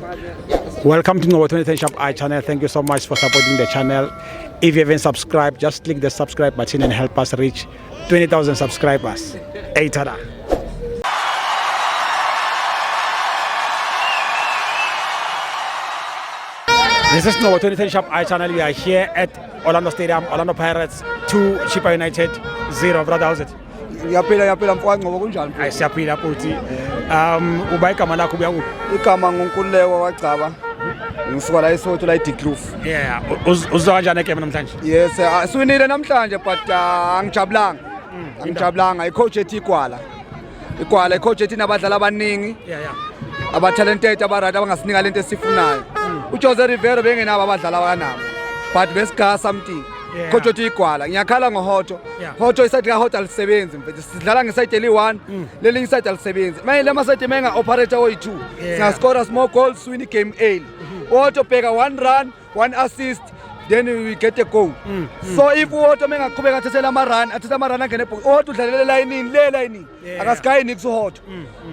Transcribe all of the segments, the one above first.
Welcome to Ngobo 2010 Shop I channel. Thank you so much for supporting the channel. If you haven't subscribed, just click the subscribe button and help us reach 20,000 subscribers. Hey, tada. This is Ngobo 2010 Shop I channel. We are here at Orlando Stadium, Orlando Pirates 2, Chippa United 0. Brother, how's it? Yaphila mfowethu ngoba kunjani? Hayi siyaphila futhi. Uba igama lakho kuya kuphi? Igama nguNkululeko wagcaba. Ngisuka la eSoweto la eDikloof. Yeah, uzwa kanjani egame namhlanje? Yes, siwinile namhlanje but angijabulanga. Angijabulanga icoach ethi igwala. Igwala icoach ethi nabadlali abaningi. Yeah. Aba talented abarada abangasinika lento esifunayo. uJose Rivero bengenabo abadlali abanabo. But besigasa something. Coach ethi igwala. Ngiyakhala ngoHoto. Hoto iside kaHoto alisebenzi mfethu. Sidlala ngeside eli1, lelinye iside alisebenzi. Manje lema side menga operator oyi2. Singascore small goals win game early. Hoto bheka 1 run, 1 assist, then we get a goal. So if Hoto menga qhubeka thathela ama run angene ebhox. Hoto udlalela line akasikayini kuSohoto.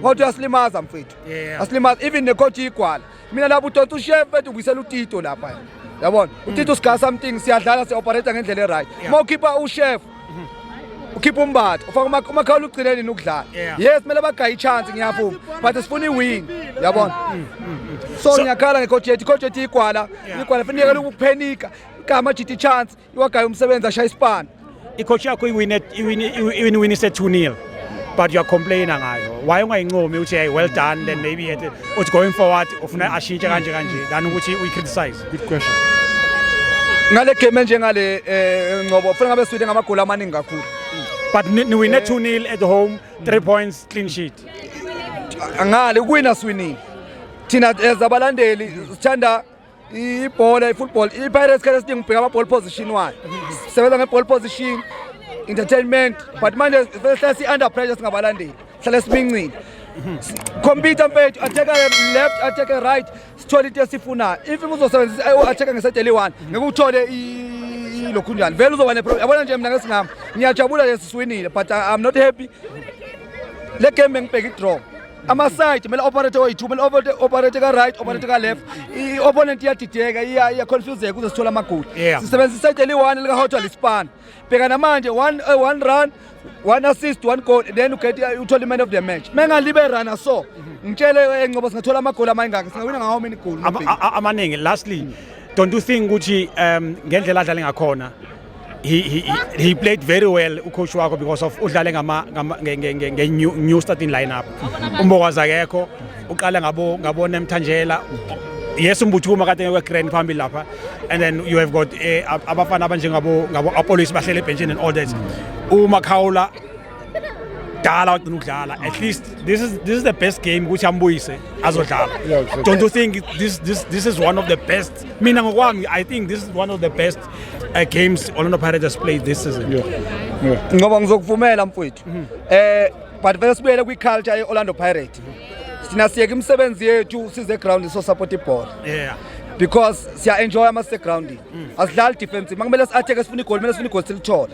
Hoto yasilimaza mfethu. Asilimaza even the coach igwala. Mina lapho uToto chef bethu ubuyisela uTito lapha. Yabona uTito sigasa something siyadlala sioperator ngendlela eright mawukhipha uchef ukhipha umbatho ufaka umakhala ugcineni nokudlala yes kumele bagayi chance ngiyavuma but sifuna iwin yabona so ngiyakhala ngecoach ethi igwala fanele ukuphenika igama GT chance iwagayi umsebenzi ashaya ispan icoach yakho iwin 2-0 but you are complaining ngayo why ungayincomi uthi hey well done then maybe it's going forward ufuna ashintshe kanje than ukuthi we criticize. Good question. Ngale game njengale Ngobo ufuna ngabe Sweden ngamagoli amaningi kakhulu but ni win 2-0 at home 3 points clean sheet ngale ukuwina swinini thina ezabalandeli sithanda ibhola ifootball iPirates kale sidinga ubheka ama ball position wayo sebenza nge ball position entertainment but manje sesi under pressure singabalandeli hlale simincini computer mfethu attacker left attacker right sithola into esifuna if uzosebenzisa attacker ngeside eli1 ngeke uthole lokhu njani vele uzoba ne problem yabona nje mina ngesingami ngiyajabula lesiswinile but I'm not happy le game ngibheka idraw ama side mele operator oyi2 mele operator ka right operator ka left I opponent iyadideka iya confuse kuze sithola amagoli sisebenzisa iside eli1 lika Hoto lispan bheka namanje one run 1 assist 1 goal then uthola man of the match mengalibe runner so ngitshele Ngobo singathola amagoli amayingaka singawina ngaho many goal amaningi. Lastly, don't you think ukuthi ngendlela adlala ngakhona he played very well ucoach wakho because of udlale new starting lineup umbokwazi akekho uqala ngabo Nemthanjela yes umbuthuma kade ngegrand phambili lapha and then you have got abafana abanjengabo Apollos bahlele ebenchini and all that uMakhawula dala waqina ukudlala at least this is the best game ukuthi ambuyise azodlala. Don't you think this is one of the best mina ngokwami I think this is one of the best games Orlando Pirates has played this season. Ngoba ngizokuvumela mfowethu but vele sibuyele kwi culture ye Orlando Pirates sina siyeke imisebenzi yethu size ground so support ibhola because siya enjoy ama ground asidlali defensive makumele si-attack sifuna igoli mele sifuna igoli silithola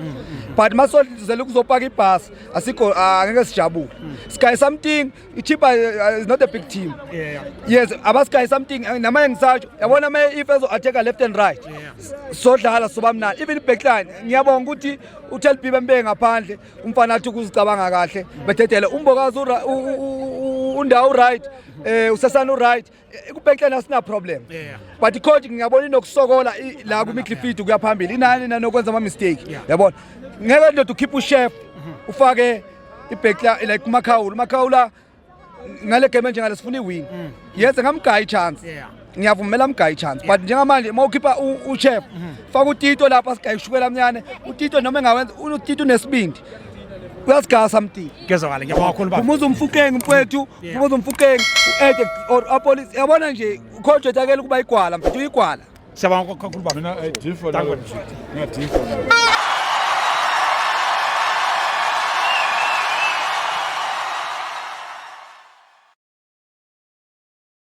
but masozela ukuzopaka ibhasi asikho angeke sijabule sky something iChippa is not a big team yes abasky something namanye ngisatsho yabona ma if ezo-attack left and right sodlala soba mnandi even backline ngiyabonga ukuthi uTelbi bembe ngaphandle umfana athi ukuzicabanga kahle bethethele umbokazi undawo right usasana right kubackline asina problem but icoach ngiyabona inokusokola la ku midfield kuya phambili inani nanokwenza ama mistake yabona ngeke ndoda ukhipha uchef ufake ibackline like Makhawula ngale game njengale sifuna iwin yenze ngamgayi chance ngiyavumela mgayi chance but njengamanje mawukhipha uchef faka uTito lapha sigayi shukela mnyane uTito noma engawenza uTito nesibindi uyasigasa something kezwakala ngiyabonga kakhulu baba umuza umfukeng mfowethu umuza umfukeng uEdge or Apollos yabona nje ucontract akela kuba igwala mfethu igwala siyabonga kakhulu baba mina different